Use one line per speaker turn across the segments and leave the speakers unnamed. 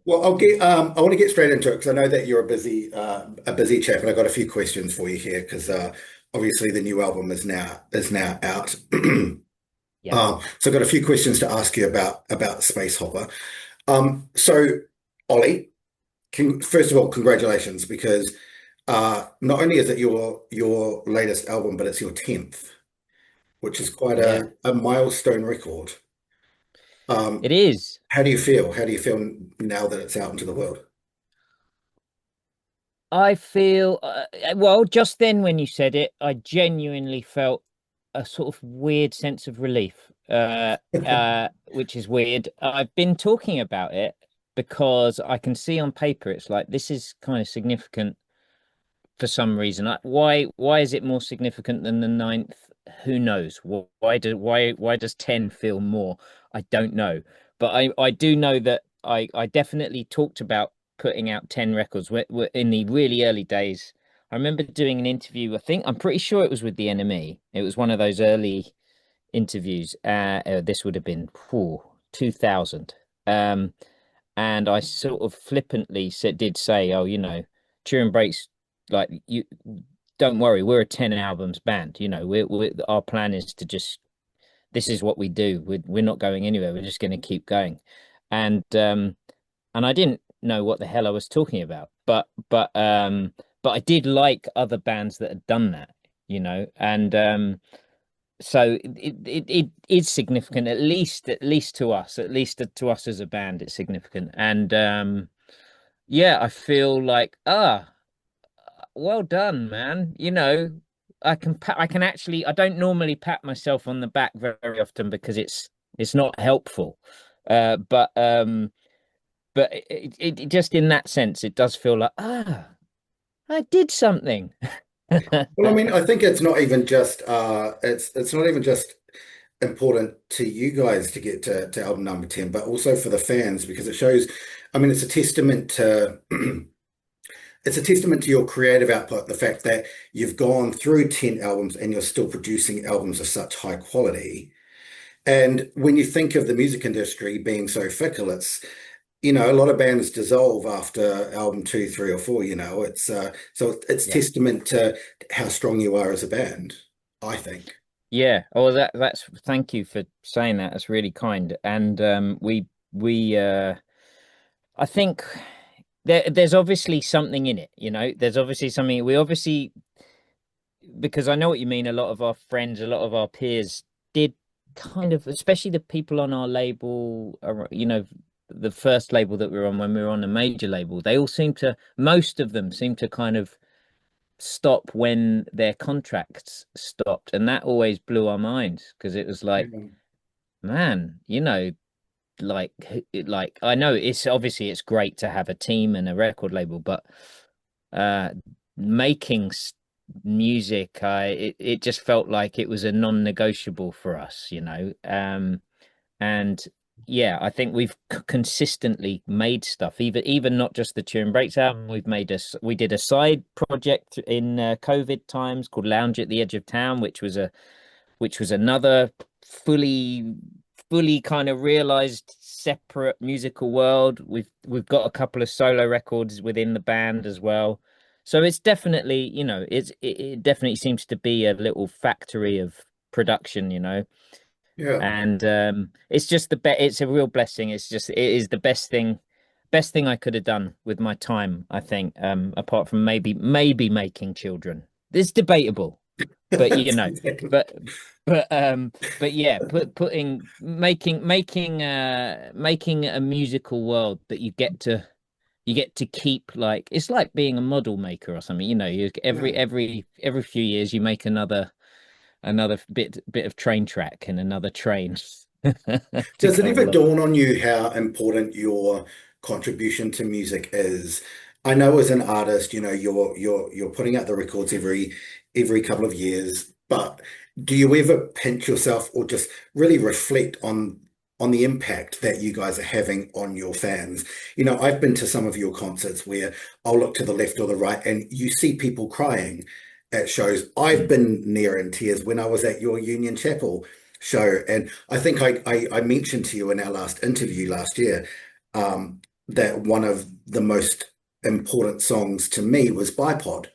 Well, I want to get straight into it because I know that you're a busy chap, and I've got a few questions for you here because obviously the new album is now out.
Yeah,
So I've got a few questions to ask you about Spacehopper. So Ollie, first of all, congratulations because not only is it your latest album, but it's your 10th, which is quite
yeah,
a milestone record.
it
Um,
is.
how do you feel? How do you feel now that it's out into the world?
I feel, well, just then when you said it, I genuinely felt a sort of weird sense of relief, which is weird. I've been talking about it because I can see on paper it's like this is kind of significant for some reason. Why is it more significant than the ninth? Who knows? Why does 10 feel more? I don't know. But I do know that I definitely talked about putting out 10 records in the really early days. I remember doing an interview, I'm pretty sure it was with the NME. It was one of those early interviews. This would have been 2000. Um, and I sort of flippantly did say, oh, Turin Brakes, like you, don't worry, we're a 10 albums band. Our plan is to just this is what we do. We're not going anywhere. We're just going to keep going. And I didn't know what the hell I was talking about, but I did like other bands that had done that, and so it is significant, at least to us, at least to us as a band, it's significant. And yeah, I feel like, well done, man. I can actually, I don't normally pat myself on the back very often because it's not helpful. But it just in that sense, it does feel like, I did something.
Well, I mean, I think it's not even just it's not even just important to you guys to get to album number 10, but also for the fans because it shows, I mean, it's a testament to it's a testament to your creative output, the fact that you've gone through 10 albums and you're still producing albums of such high quality. And when you think of the music industry being so fickle, a lot of bands dissolve after album two, three, or four, so it's
Yeah.
testament to how strong you are as a band, I think.
Yeah. Oh, that's thank you for saying that. That's really kind. And we I think there's obviously something in it, There's obviously something we obviously because I know what you mean. A lot of our friends, a lot of our peers did kind of, especially the people on our label, the first label that we were on when we were on a major label, most of them seem to kind of stop when their contracts stopped. And that always blew our minds because it was like,
Yeah.
man, like I know it's great to have a team and a record label, but uh making music, it just felt like it was a non-negotiable for us, and yeah, I think we've consistently made stuff, even not just the Turin Breaks album. We did a side project in COVID times called Lounge at the Edge of Town, which was another fully fully kind of realized separate musical world. We've got a couple of solo records within the band as well. So it's definitely, it definitely seems to be a little factory of production,
Yeah.
and it's just it's a real blessing. It is the best thing I could have done with my time, I think, apart from maybe making children. It's debatable, but but but yeah, making a musical world that you get to keep, like it's like being a model maker or something, you
Yeah.
every few years you make another bit of train track and another train to
Does it
go
ever
along.
dawn on you how important your contribution to music is? I know as an artist, you're putting out the records every couple of years, but do you ever pinch yourself or just really reflect on the impact that you guys are having on your fans? I've been to some of your concerts where I'll look to the left or the right and you see people crying at shows. I've
Mm.
been near in tears when I was at your Union Chapel show. And I think I mentioned to you in our last interview last year, that one of the most important songs to me was Bipod.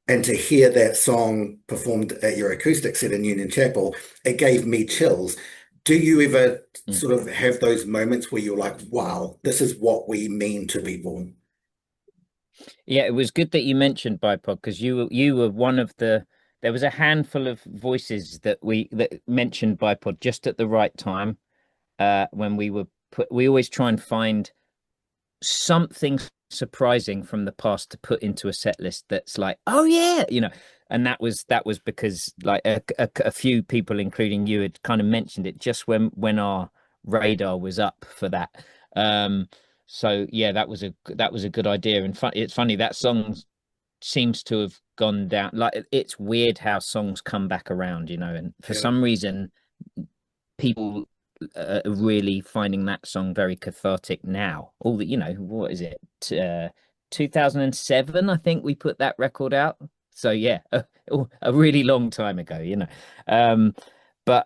And to hear that song performed at your acoustic set in Union Chapel, it gave me chills. Do you ever
Mm.
sort of have those moments where you're like, wow, this is what we mean to people?
Yeah, it was good that you mentioned bipod because you were one of the there was a handful of voices that mentioned bipod just at the right time when we always try and find something surprising from the past to put into a set list that's like, oh yeah, and that was because like a few people, including you, had kind of mentioned it just when our radar was up for that. Um, so yeah, that was a good idea. And it's funny that song seems to have gone down. Like it's weird how songs come back around, and for
Yeah,
some reason people are really finding that song very cathartic now. All the, what is it? 2007, I think we put that record out. So yeah, a really long time ago. Um, but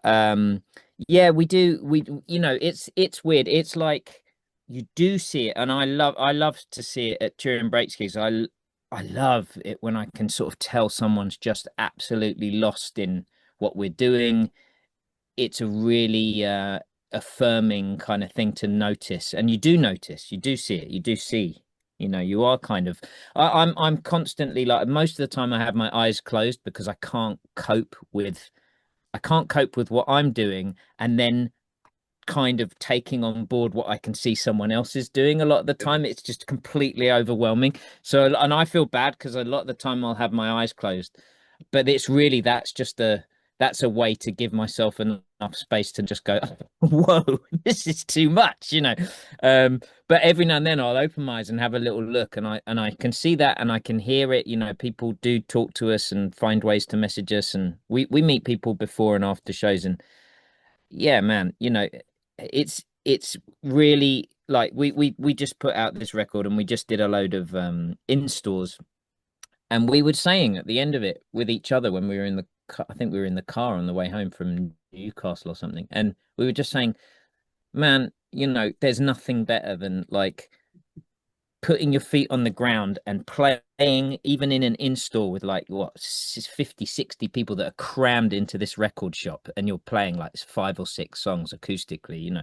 yeah, we do. It's weird. It's like you do see it, and I love to see it at Turin Brakes gigs. I love it when I can sort of tell someone's just absolutely lost in what we're doing. It's a really affirming kind of thing to notice, and you do notice, you do see it, you do see, you are kind of. I'm constantly like most of the time I have my eyes closed because I can't cope with what I'm doing, and then kind of taking on board what I can see someone else is doing. A lot of the
yeah,
time it's just completely overwhelming. So, and I feel bad because a lot of the time I'll have my eyes closed, but it's really that's a way to give myself enough space to just go, whoa, this is too much, um but every now and then I'll open my eyes and have a little look, and I can see that, and I can hear it. People do talk to us and find ways to message us, and we meet people before and after shows. And yeah, man, it's really like we just put out this record, and we just did a load of in stores, and we were saying at the end of it with each other when we were in the I think we were in the car on the way home from Newcastle or something, and we were just saying, man, there's nothing better than like putting your feet on the ground and playing even in an in-store with like what 50, 60 people that are crammed into this record shop, and you're playing like 5 or 6 songs acoustically,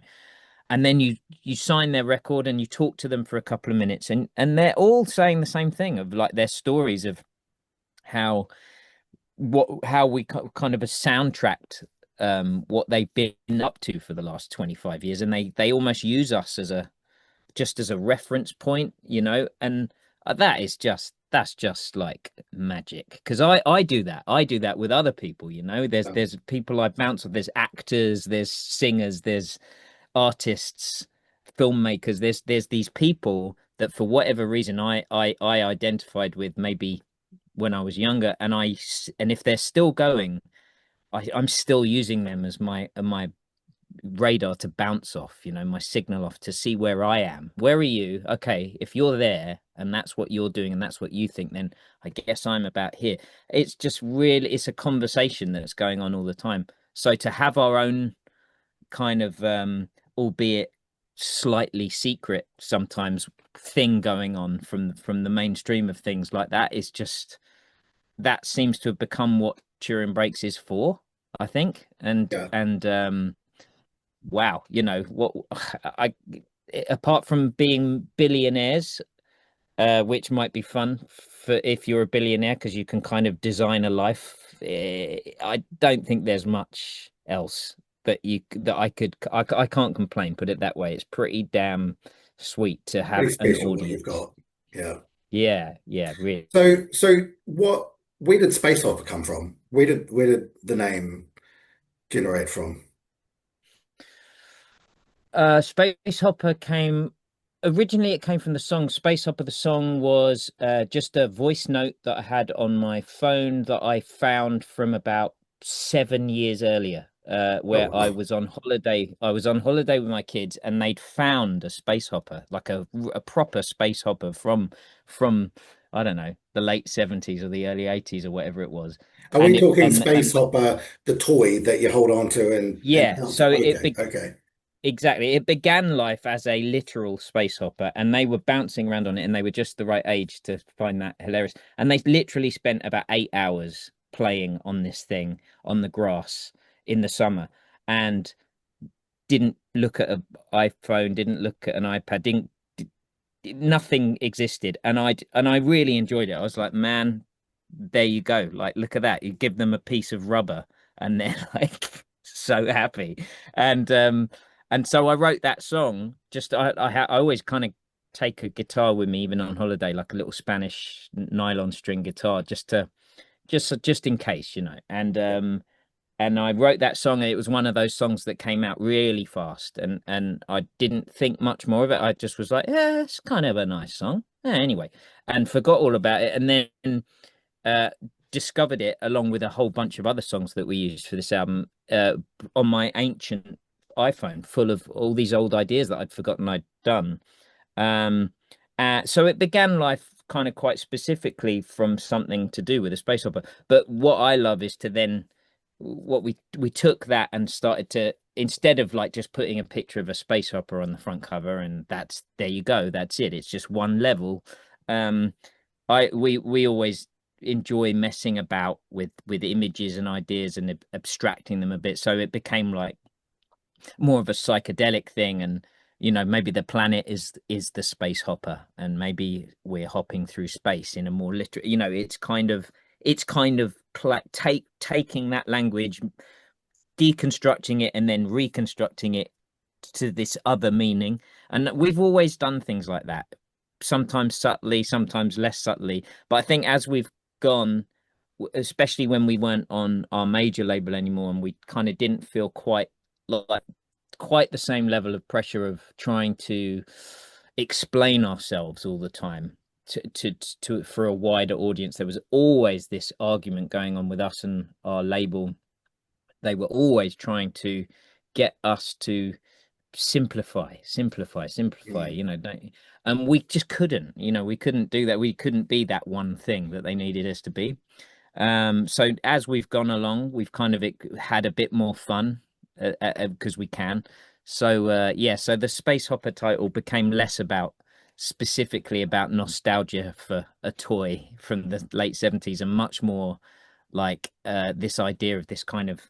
and then you sign their record and you talk to them for a couple of minutes, and they're all saying the same thing of like their stories of how how we kind of a soundtracked what they've been up to for the last 25 years, and they almost use us as a just as a reference point, and that's just like magic, because I do that with other people. there's
yeah,
there's people I bounce off, there's actors, there's singers, there's artists, filmmakers, there's these people that for whatever reason I identified with maybe when I was younger, and if they're still going, I'm still using them as my radar to bounce off, my signal off to see where I am. Where are you? Okay, if you're there and that's what you're doing and that's what you think, then I guess I'm about here. It's just really, it's a conversation that's going on all the time. So to have our own kind of albeit slightly secret sometimes thing going on from the mainstream of things like that is just that seems to have become what Turing Brakes is for, I think. And
yeah.
and wow, what I apart from being billionaires, which might be fun for if you're a billionaire because you can kind of design a life. I don't think there's much else that I can't complain. Put it that way. It's pretty damn sweet to
Pretty
have an
special what you've
audience.
got. Yeah.
Yeah, yeah, really.
So where did Spacehopper come from? Where did the name generate from?
Spacehopper came originally. It came from the song Spacehopper. The song was just a voice note that I had on my phone that I found from about 7 years earlier,
Oh,
where I
wow.
was on holiday. I was on holiday with my kids, and they'd found a spacehopper, like a proper spacehopper from I don't know, the late 70s or the early 80s or whatever it was,
Are we
and it
talking
and
Spacehopper, the toy that you hold on to and
yeah,
bounce?
so it
Okay, okay.
exactly. It began life as a literal space hopper, and they were bouncing around on it, and they were just the right age to find that hilarious. And they literally spent about 8 hours playing on this thing on the grass in the summer, and didn't look at an iPhone, didn't look at an iPad, didn't nothing existed, and I really enjoyed it. I was like, man, there you go. Like, look at that. You give them a piece of rubber, and they're like so happy. And so I wrote that song. Just I always kind of take a guitar with me, even on holiday, like a little Spanish nylon string guitar, just in case, and I wrote that song, and it was one of those songs that came out really fast, and I didn't think much more of it. I just was like, yeah, it's kind of a nice song. Yeah, anyway, and forgot all about it, and then uh discovered it along with a whole bunch of other songs that we used for this album on my ancient iPhone, full of all these old ideas that I'd forgotten I'd done. Um, so it began life kind of quite specifically from something to do with a space opera. But what I love is to then what we took that and started to, instead of like just putting a picture of a space opera on the front cover and that's there you go, that's it. It's just one level. Um, we always enjoy messing about with images and ideas and abstracting them a bit. So it became like more of a psychedelic thing, and maybe the planet is the space hopper, and maybe we're hopping through space in a more literal, it's kind of taking that language, deconstructing it, and then reconstructing it to this other meaning. And we've always done things like that, sometimes subtly, sometimes less subtly, but I think as we've gone, especially when we weren't on our major label anymore, and we kind of didn't feel like quite the same level of pressure of trying to explain ourselves all the time to for a wider audience. There was always this argument going on with us and our label. They were always trying to get us to simplify, simplify, simplify,
Mm.
don't, and we just couldn't, we couldn't do that. We couldn't be that one thing that they needed us to be. So as we've gone along, we've kind of had a bit more fun because we can. So yeah, so the Space Hopper title became less about specifically about nostalgia for a toy from the late 70s, and much more like this idea of this kind of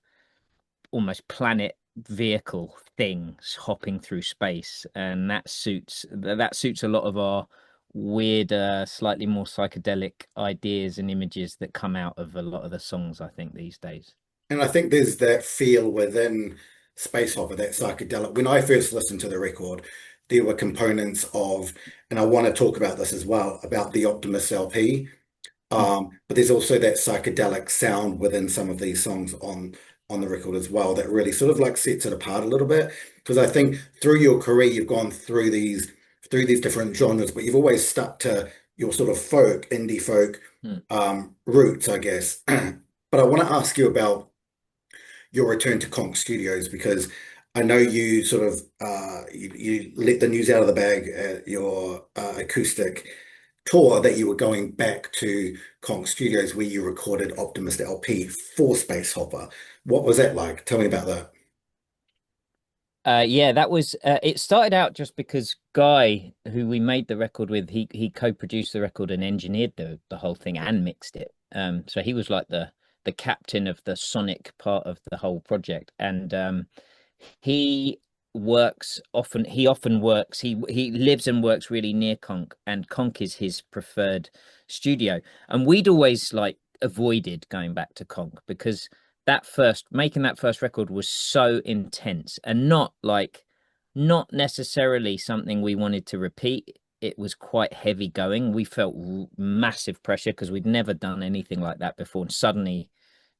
almost planet vehicle things hopping through space, and that suits a lot of our weird, slightly more psychedelic ideas and images that come out of a lot of the songs, I think, these days.
And I think there's that feel within Space Hopper, that psychedelic. When I first listened to the record, there were components of, and I want to talk about this as well, about the Optimus LP. But there's also that psychedelic sound within some of these songs on the record as well that really sort of like sets it apart a little bit. Because I think through your career you've gone through these different genres, but you've always stuck to your sort of folk, indie folk
Mm.
roots, I guess. But I want to ask you about your return to Conch Studios because I know you sort of you let the news out of the bag at your acoustic tour that you were going back to Conch Studios where you recorded Optimist LP for Space Hopper. What was that like? Tell me about that.
Yeah, that was it started out just because Guy, who we made the record with, he co-produced the record and engineered the whole thing and mixed it. So he was like the captain of the sonic part of the whole project. And he he often works, he lives and works really near Conch, and Conch is his preferred studio. And we'd always like avoided going back to Conch because making that first record was so intense, and not necessarily something we wanted to repeat. It was quite heavy going. We felt massive pressure because we'd never done anything like that before, and suddenly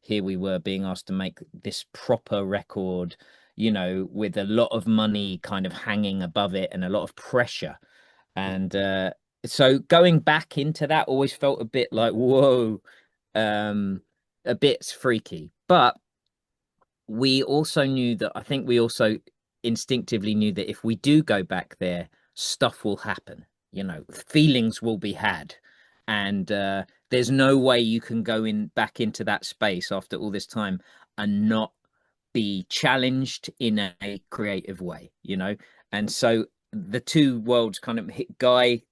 here we were being asked to make this proper record, with a lot of money kind of hanging above it and a lot of pressure. And so going back into that always felt a bit like, whoa, um, a bit freaky. But we also knew that, I think we also instinctively knew that if we do go back there, stuff will happen, feelings will be had. And there's no way you can go in back into that space after all this time and not be challenged in a creative way, you know. And so the two worlds kind of hit Guy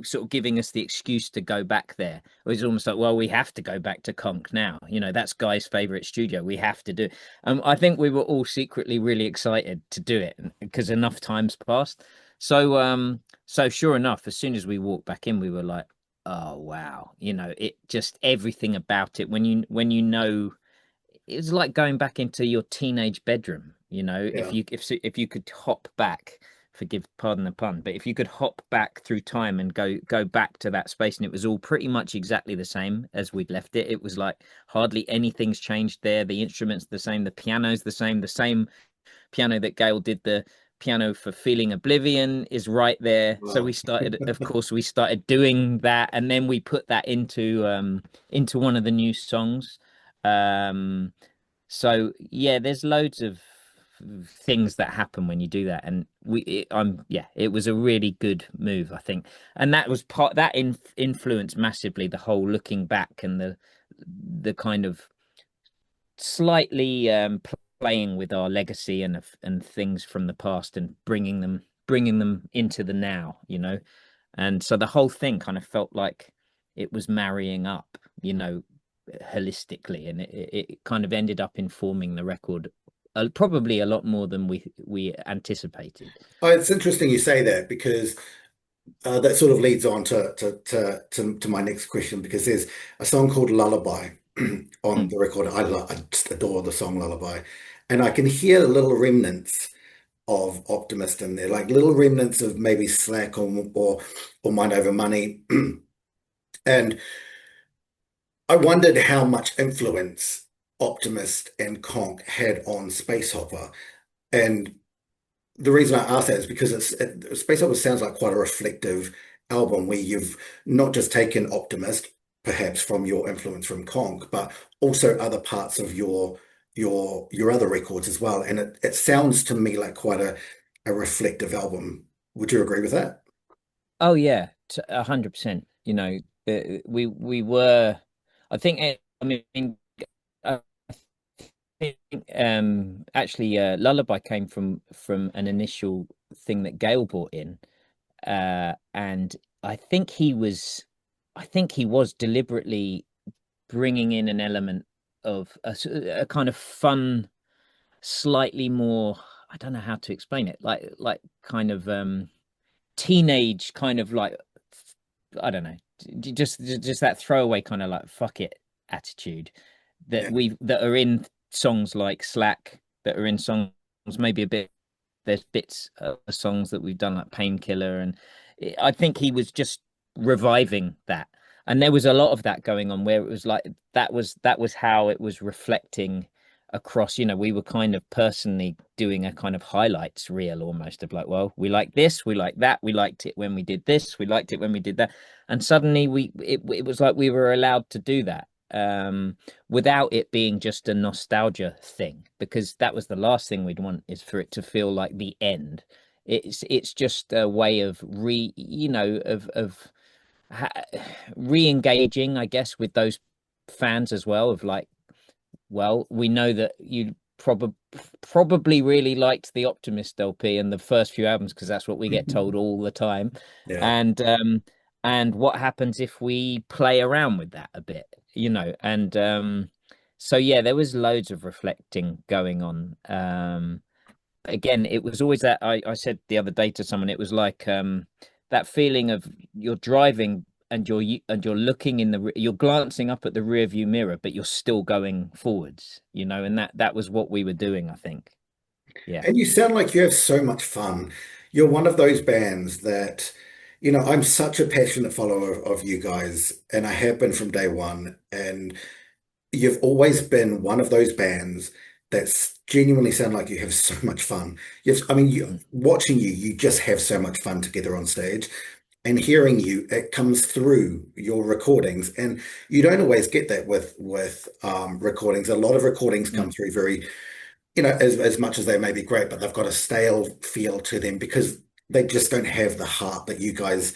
sort of giving us the excuse to go back there. It was almost like, well, we have to go back to Conk now. You know, that's Guy's favorite studio. We have to do it. I think we were all secretly really excited to do it because enough time's passed. So sure enough, as soon as we walked back in, we were like, oh wow, you know, it just everything about it when you know it was like going back into your teenage bedroom, you know,
Yeah.
if you could hop back, forgive pardon the pun, but if you could hop back through time and go back to that space and it was all pretty much exactly the same as we'd left it. It was like hardly anything's changed there. The instruments the same, the piano's the same piano that Gail did the piano for Feeling Oblivion is right there. So we
Wow.
started, of course, we started doing that, and then we put that into one of the new songs. Um, so yeah, there's loads of things that happen when you do that, and yeah, it was a really good move, I think, and that was part that influenced massively the whole looking back and the kind of slightly playing with our legacy and things from the past and bringing them into the now, you know. And so the whole thing kind of felt like it was marrying up, you know, holistically, and it kind of ended up informing the record probably a lot more than we anticipated.
Oh, it's interesting you say that because that sort of leads on to my next question because there's a song called Lullaby on
Mm.
the record. I just adore the song Lullaby, and I can hear little remnants of Optimist in there, like little remnants of maybe Slack or Mind Over Money, and I wondered how much influence Optimist and Conk had on Spacehopper, and the reason I ask that is because Space Opera sounds like quite a reflective album where you've not just taken Optimist, perhaps from your influence from Conk, but also other parts of your other records as well. And it sounds to me like quite a reflective album. Would you agree with that?
Oh yeah, 100%. You know, we were. I think. I mean, I think actually, Lullaby came from an initial thing that Gail brought in, and I think I think he was deliberately bringing in an element of a kind of fun, slightly more. I don't know how to explain it, like kind of teenage kind of like I don't know, just that throwaway kind of like fuck it attitude
Yeah.
that are in songs like Slack, that are in songs maybe a bit. There's bits of songs that we've done like Painkiller, and I think he was just reviving that. And there was a lot of that going on where it was like that was how it was reflecting across, you know, we were kind of personally doing a kind of highlights reel almost of like, well, we like this, we like that, we liked it when we did this, we liked it when we did that. And suddenly it was like we were allowed to do that without it being just a nostalgia thing, because that was the last thing we'd want, is for it to feel like the end. It's just a way of you know, of ha re-engaging, I guess, with those fans as well, of like, well, we know that you probably really liked the Optimist LP and the first few albums because that's what we get told all the time.
Yeah.
And what happens if we play around with that a bit, you know? And so yeah, there was loads of reflecting going on. Again, it was always that I said the other day to someone, it was like that feeling of you're driving and you're looking you're glancing up at the rear view mirror, but you're still going forwards, you know, and that was what we were doing, I think. Yeah.
And you sound like you have so much fun. You're one of those bands that, I'm such a passionate follower of you guys, and I have been from day one. And you've always been one of those bands that's genuinely sound like you have so much fun. I mean,
Mm.
watching you, you just have so much fun together on stage. And hearing you, it comes through your recordings, and you don't always get that with recordings. A lot of recordings come
Mm.
through very, as much as they may be great, but they've got a stale feel to them because they just don't have the heart that you guys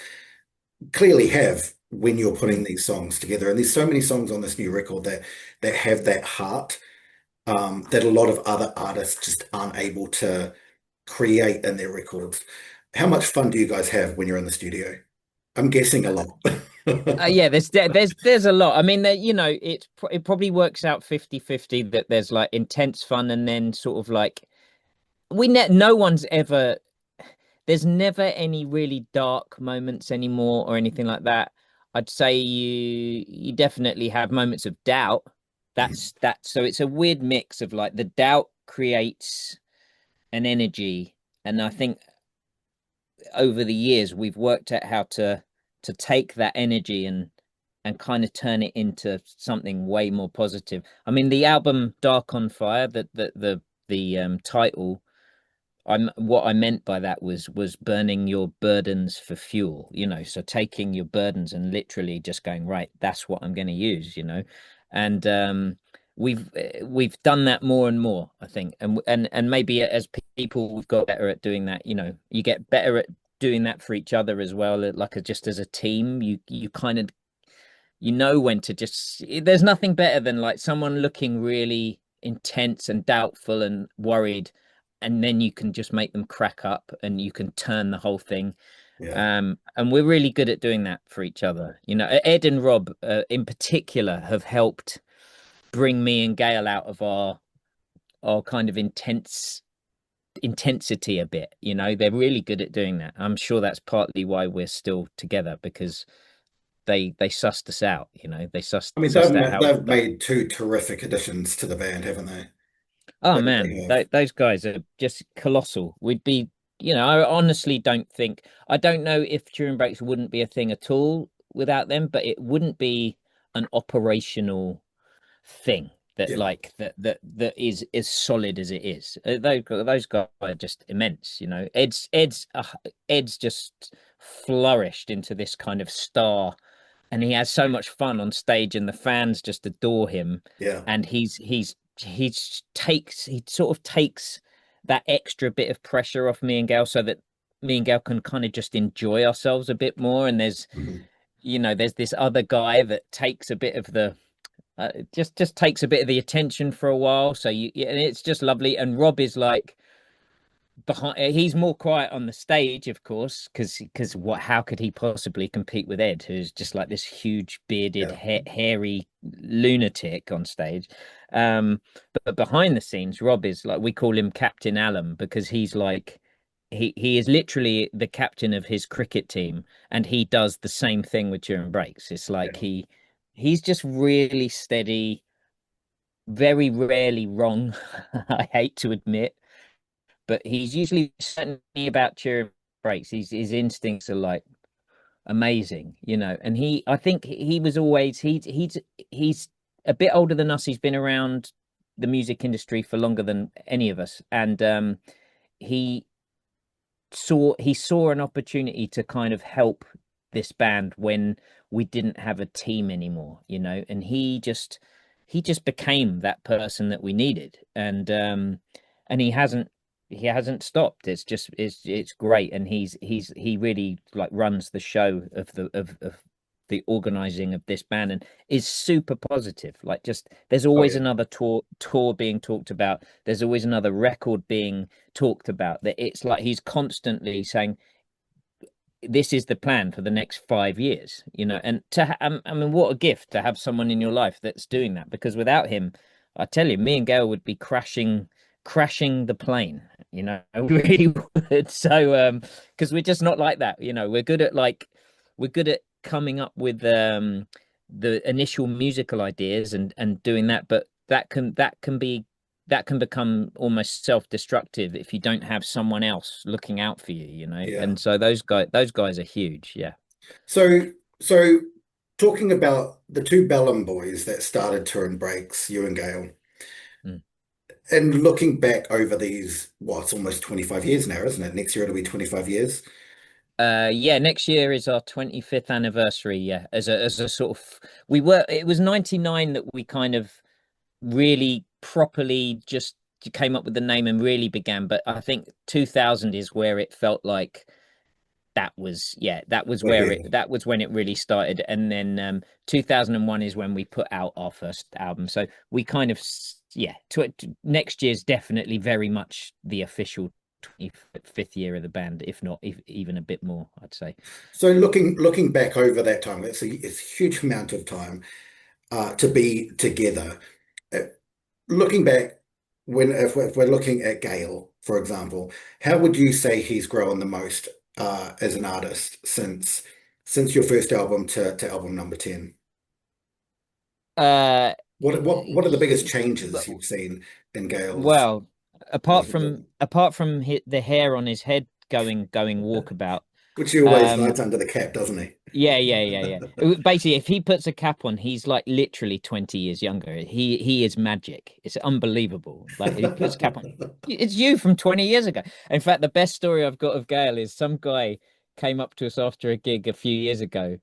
clearly have when you're putting
Mm.
these songs together. And there's so many songs on this new record that have that heart. that a lot of other artists just aren't able to create in their records. How much fun do you guys have when you're in the studio? I'm guessing a lot.
Yeah, there's a lot. I mean, it probably works out 50-50 that there's like intense fun and then sort of like no one's ever there's never any really dark moments anymore or anything like that. I'd say you definitely have moments of doubt. So it's a weird mix of like the doubt creates an energy, and I think over the years we've worked out how to take that energy and kind of turn it into something way more positive. I mean, the album Dark on Fire, the title, I'm what I meant by that was burning your burdens for fuel, so taking your burdens and literally just going, right, that's what I'm going to use, and we've done that more and more, I think, and maybe as people we've got better at doing that. You get better at doing that for each other as well, like just as a team. You kind of when to just there's nothing better than like someone looking really intense and doubtful and worried, and then you can just make them crack up and you can turn the whole thing.
Yeah.
And we're really good at doing that for each other. Ed and Rob in particular have helped bring me and Gail out of our kind of intensity a bit. They're really good at doing that. I'm sure that's partly why we're still together, because they sussed us out. They
I mean,
sussed out how
they've made two terrific additions to the band, haven't they?
oh
They really
man,
have.
those guys are just colossal. We'd be, I honestly don't think, I don't know if Turin Brakes wouldn't be a thing at all without them, but it wouldn't be an operational thing that
Yeah.
like that is as solid as it is. Those guys are just immense. Ed's just flourished into this kind of star, and he has so much fun on stage, and the fans just adore him.
Yeah.
And he sort of takes that extra bit of pressure off me and Gail, so that me and Gail can kind of just enjoy ourselves a bit more. And
Mhm.
there's this other guy that takes a bit of the just takes a bit of the attention for a while. So and it's just lovely. And Rob is like behind, he's more quiet on the stage, of course, because what how could he possibly compete with Ed, who's just like this huge bearded
Yeah.
hairy lunatic on stage. um but behind the scenes, Rob is like, we call him Captain Allen, because he's like he is literally the captain of his cricket team, and he does the same thing with Turin Brakes. It's like
Yeah.
he's just really steady, very rarely wrong. I hate to admit, but he's usually certainly about Turin Brakes. His instincts are like amazing, and I think he was always he's a bit older than us. He's been around the music industry for longer than any of us, and he he saw an opportunity to kind of help this band when we didn't have a team anymore, and he just became that person that we needed. And he hasn't stopped. It's great. And he really like runs the show of the organizing of this band, and is super positive. Like, just there's
Oh
always
yeah.
another tour being talked about. There's always another record being talked about. That it's like he's constantly saying, this is the plan for the next 5 years, and I mean, what a gift to have someone in your life that's doing that, because without him, I tell you, me and Gail would be crashing the plane, we really would. So because we're just not like that. We're good at coming up with the initial musical ideas and doing that, but that can become almost self-destructive if you don't have someone else looking out for you.
Yeah.
And so those guys are huge. Yeah.
So talking about the two Bellum boys that started Turin Brakes, you and Gail,
Mm.
and looking back over these, what, it's almost 25 years now, isn't it? Next year it'll be 25 years.
Yeah, next year is our 25th anniversary. Yeah, as a sort of, it was 99 that we kind of really properly just came up with the name and really began. But I think 2000 is where it felt like that was, yeah, that was
We're
where
here.
that was when it really started. And then 2001 is when we put out our first album. So we kind of yeah, next year's definitely very much the official 25th year of the band, if not even a bit more, I'd say.
So looking back over that time, it's a huge amount of time to be together. Uh, Looking back, if we're looking at Gale, for example, how would you say he's grown the most as an artist since your first album to album number 10?
Uh,
What are the biggest changes you've seen in Gale's
well,
musical?
apart from the hair on his head going walkabout,
Which he always
um,
hides under the cap, doesn't he?
yeah. Basically, if he puts a cap on, he's like literally 20 years younger. He is magic. It's unbelievable. Like he puts a cap on. It's you from 20 years ago. In fact, the best story I've got of Gail is some guy came up to us after a gig a few years ago,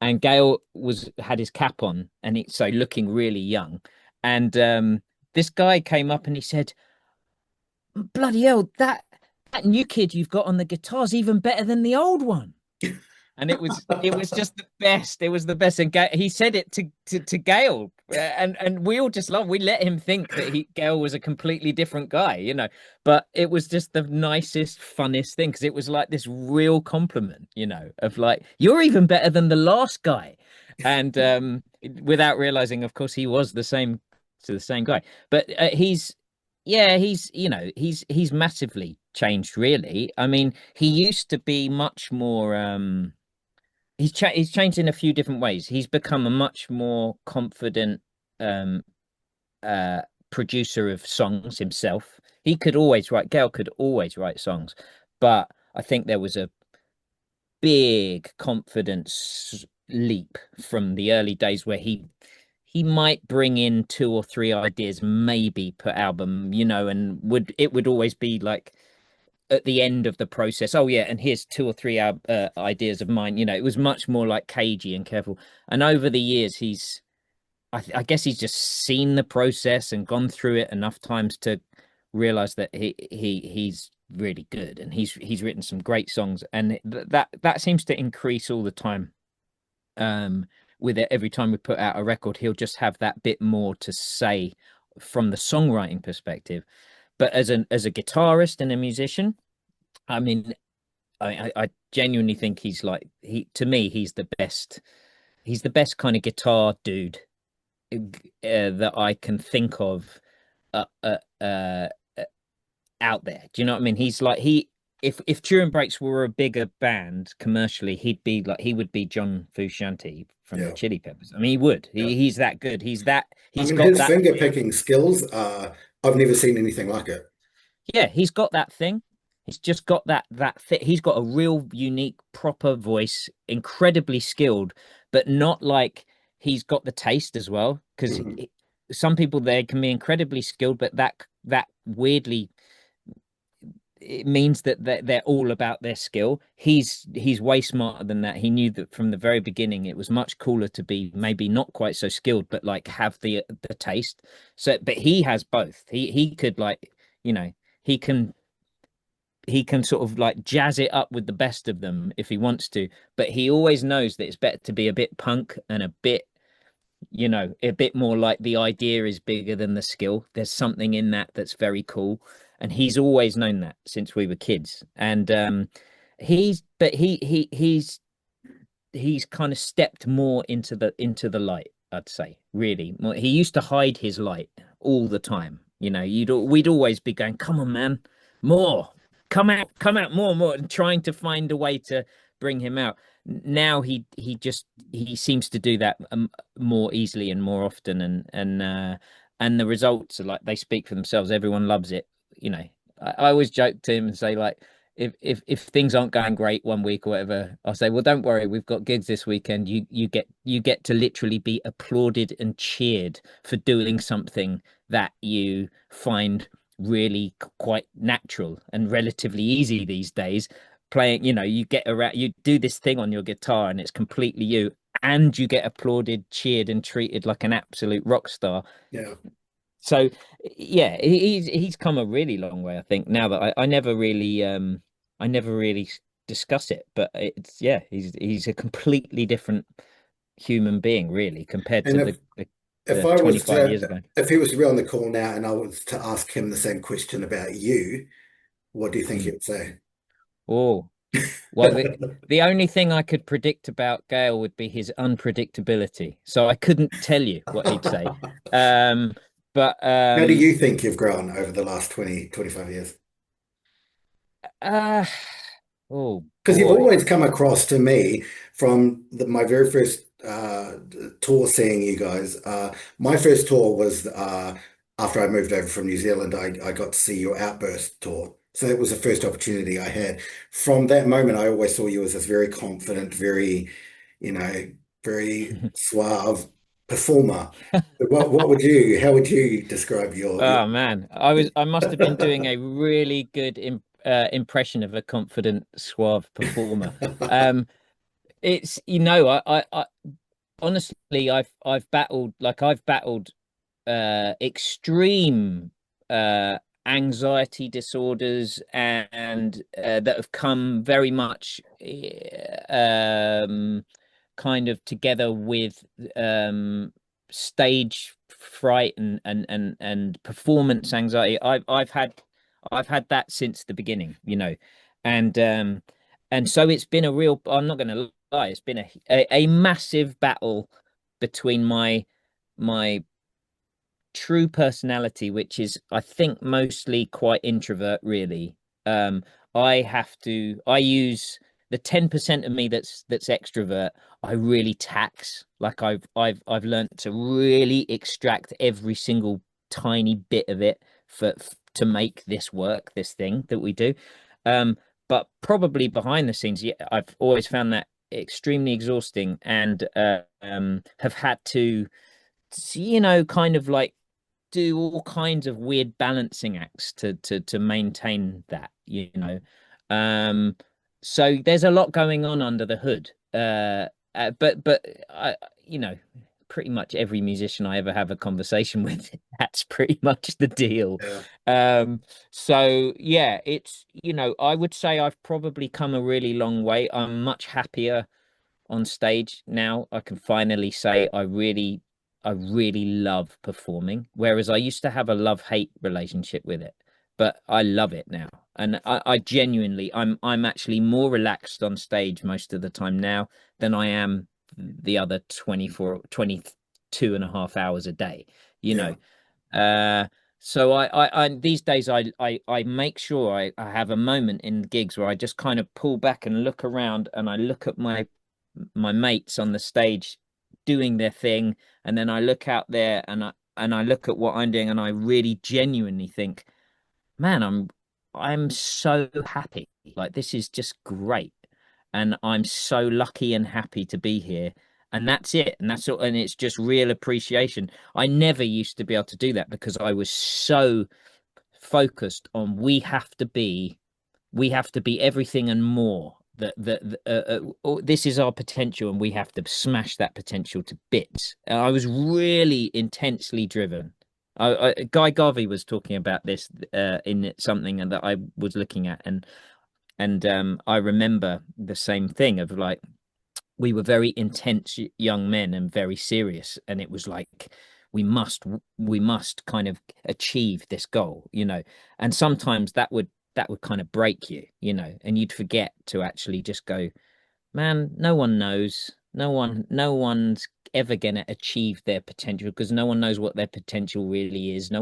and Gail was had his cap on, and so looking really young. And this guy came up and he said, "Bloody hell, that new kid you've got on the guitar's even better than the old one." And it was just the best. It was the best, and he said it to Gail, and we all just love. We let him think that Gail was a completely different guy, But it was just the nicest, funnest thing because it was like this real compliment, of like you're even better than the last guy, and without realizing, of course, he was the same guy. But yeah, he's massively changed, really. I mean, he used to be much more. He's changed in a few different ways. He's become a much more confident um uh producer of songs himself. He could always write, Gail could always write songs, but I think there was a big confidence leap from the early days where he might bring in two or three ideas maybe per album, and would always be like at the end of the process, oh yeah, and here's two or three ideas of mine. It was much more like cagey and careful. And over the years, I guess he's just seen the process and gone through it enough times to realize that he's really good, and he's written some great songs, and that seems to increase all the time. Um, with it, every time we put out a record, he'll just have that bit more to say from the songwriting perspective. But as a guitarist and a musician, I mean, I genuinely think he's like he to me he's the best. He's the best kind of guitar dude that I can think of uh, uh, uh, uh, out there. Do you know what I mean? He's like he if Turin Brakes were a bigger band commercially, he would be John Frusciante from the
Yeah,
Chili Peppers. I mean, he would.
yeah.
He's that good.
I
He's
mean,
got
his
that
finger
thing.
picking skills I've never seen anything like it.
Yeah, he's got that thing. He's just got that fit. He's got a real unique, proper voice, incredibly skilled, but not like he's got the taste as well. Because
Mhm.
some people they can be incredibly skilled, but that weirdly it means that they're all about their skill. He's way smarter than that. He knew that from the very beginning it was much cooler to be maybe not quite so skilled, but like have the taste. So, but he has both. He could like, you know, he can he can sort of like jazz it up with the best of them if he wants to, but he always knows that it's better to be a bit punk and a bit, a bit more like the idea is bigger than the skill. There's something in that that's very cool. And he's always known that since we were kids. And but he's kind of stepped more into the light, I'd say, really. He used to hide his light all the time. We'd always be going, "Come on, man, more, come out more," and trying to find a way to bring him out. Now he seems to do that more easily and more often, and the results are like they speak for themselves. Everyone loves it. I always joke to him and say like if things aren't going great one week or whatever, I'll say, well, don't worry, we've got gigs this weekend. You get to literally be applauded and cheered for doing something that you find really quite natural and relatively easy these days. Playing, you get around, you do this thing on your guitar and it's completely you, and you get applauded, cheered, and treated like an absolute rock star.
Yeah.
So yeah, he's come a really long way, I think. Now that I never really discuss it, but it's yeah, he's a completely different human being, really, compared
And
to
if
the
if I was
25 years
to,
ago.
if he was to be on the call now and I was to ask him the same question about you, what do you think he
Mm.
would say?
Oh, well, the only thing I could predict about Gale would be his unpredictability. So I couldn't tell you what he'd say. Um, but
How do you think you've grown over the last 20, 25 years?
uh, oh
Because you've
boy.
always come across to me from my very first tour seeing you guys. My first tour was after I moved over from New Zealand. I got to see your Outburst tour. So that was the first opportunity I had. From that moment, I always saw you as this very confident, very, you know, very suave performer. What would you, how would you describe your
Oh man, I must have been doing a really good impression of a confident, suave performer. Um, it's I honestly I've battled extreme uh anxiety disorders and that have come very much kind of together with stage fright and performance anxiety. I've had that since the beginning, and so it's been a real, I'm not going to lie, it's been a massive battle between my true personality, which is, I think, mostly quite introvert, really. Um, I use the 10% of me that's extrovert, I really tax. Like I've learned to really extract every single tiny bit of it to make this work, this thing that we do. Um, but probably behind the scenes, yeah, I've always found that extremely exhausting and have had to, kind of like do all kinds of weird balancing acts to maintain that. Um, so there's a lot going on under the hood. But I, you know, pretty much every musician I ever have a conversation with, that's pretty much the deal.
yeah,
So yeah, I would say I've probably come a really long way. I'm much happier on stage now. I can finally say I really love performing, whereas I used to have a love-hate relationship with it, but I love it now. And I genuinely, I'm actually more relaxed on stage most of the time now than I am the other 22 and a half hours a day, you
yeah,
know. Uh, so I these days I make sure I have a moment in gigs where I just kind of pull back and look around and I look at my mates on the stage doing their thing, and then I look out there and I look at what I'm doing, and I really genuinely think, man, I'm so happy. Like this is just great, and I'm so lucky and happy to be here. And that's it. And that's all. And it's just real appreciation. I never used to be able to do that because I was so focused on we have to be everything and more. This is our potential, and we have to smash that potential to bits. And I was really intensely driven. Guy Garvey was talking about this in something that I was looking at, and I remember the same thing of like we were very intense young men and very serious, and it was like we must kind of achieve this goal. And sometimes that would kind of break you, and you'd forget to actually just go, man, no one knows. No one's ever gonna achieve their potential because no one knows what their potential really is.
yeah,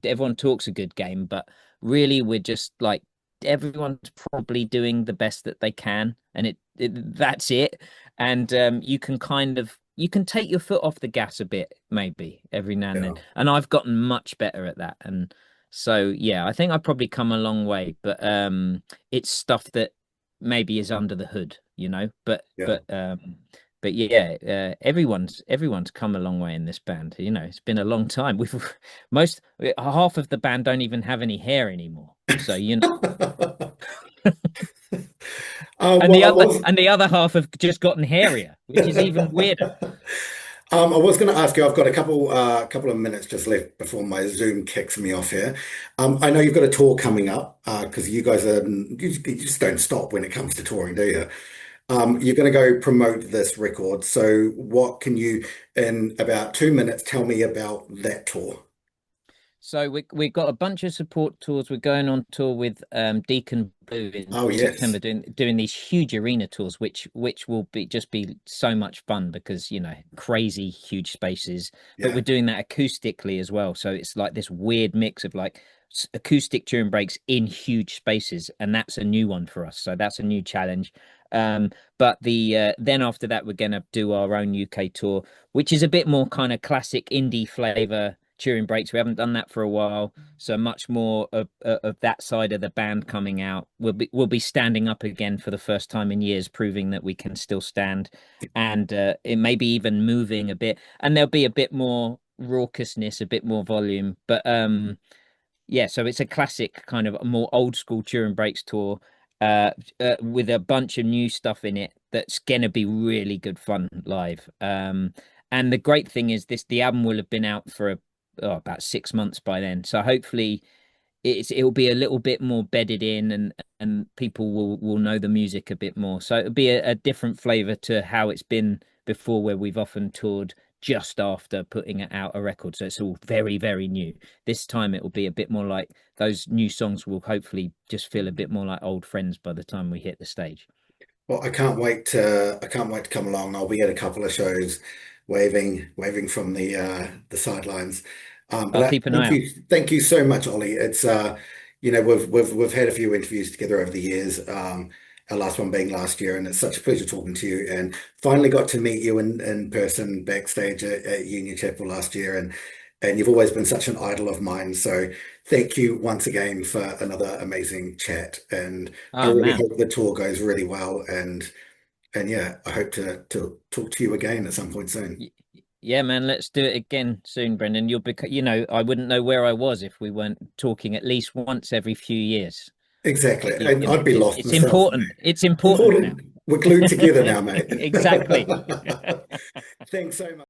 Everyone talks a good game, but really we're just like everyone's probably doing the best that they can, and that's it. And you can take your foot off the gas a bit, maybe every now and then.
yeah.
And I've gotten much better at that. And so yeah, I think I've probably come a long way, but it's stuff that maybe is under the hood, but
Yeah.
but yeah, everyone's come a long way in this band. It's been a long time. We've most half of the band don't even have any hair anymore. So and
Well,
the
I
other
was.
and the other half have just gotten hairier, which is even weirder.
I was going to ask you. I've got a couple of minutes just left before my Zoom kicks me off here. I know you've got a tour coming up because you guys you just don't stop when it comes to touring, do you? You're going to go promote this record. So what can you, in about 2 minutes, tell me about that tour?
So we've got a bunch of support tours. We're going on tour with Deacon Blue in
Oh,
September,
yes.
doing these huge arena tours, which will be so much fun because crazy huge spaces. But
Yeah.
we're doing that acoustically as well, so it's like this weird mix of like acoustic Turin breaks in huge spaces, and that's a new one for us. So that's a new challenge. But then after that, we're gonna do our own UK tour, which is a bit more kind of classic indie flavor. Turin breaks. We haven't done that for a while, so much more of that side of the band coming out. We'll be standing up again for the first time in years, proving that we can still stand, and it may be even moving a bit. And there'll be a bit more raucousness, a bit more volume. But yeah, so it's a classic kind of more old school Turin Brakes tour, with a bunch of new stuff in it that's gonna be really good fun live. And the great thing is the album will have been out for about 6 months by then. So hopefully it'll be a little bit more bedded in, and people will know the music a bit more. So it'll be a different flavor to how it's been before, where we've often toured just after putting out a record. So it's all very, very new. This time it will be a bit more like those new songs will hopefully just feel a bit more like old friends by the time we hit the stage.
Well, I can't wait to come along. I'll be at a couple of shows waving from the sidelines. But
I'll keep an eye out.
thank you so much, Ollie. It's we've had a few interviews together over the years. Our last one being last year, and it's such a pleasure talking to you. And finally got to meet you in person backstage at Union Chapel last year, and you've always been such an idol of mine. So thank you once again for another amazing chat. And I
Oh
really
man.
hope the tour goes really well. And yeah, I hope to talk to you again at some point soon.
Y- Yeah, man, let's do it again soon, Brendan. I wouldn't know where I was if we weren't talking at least once every few years.
Exactly. And I'd be lost
It's
myself,
important.
mate.
It's important now.
Important. We're glued together now, mate.
Exactly.
Thanks so much.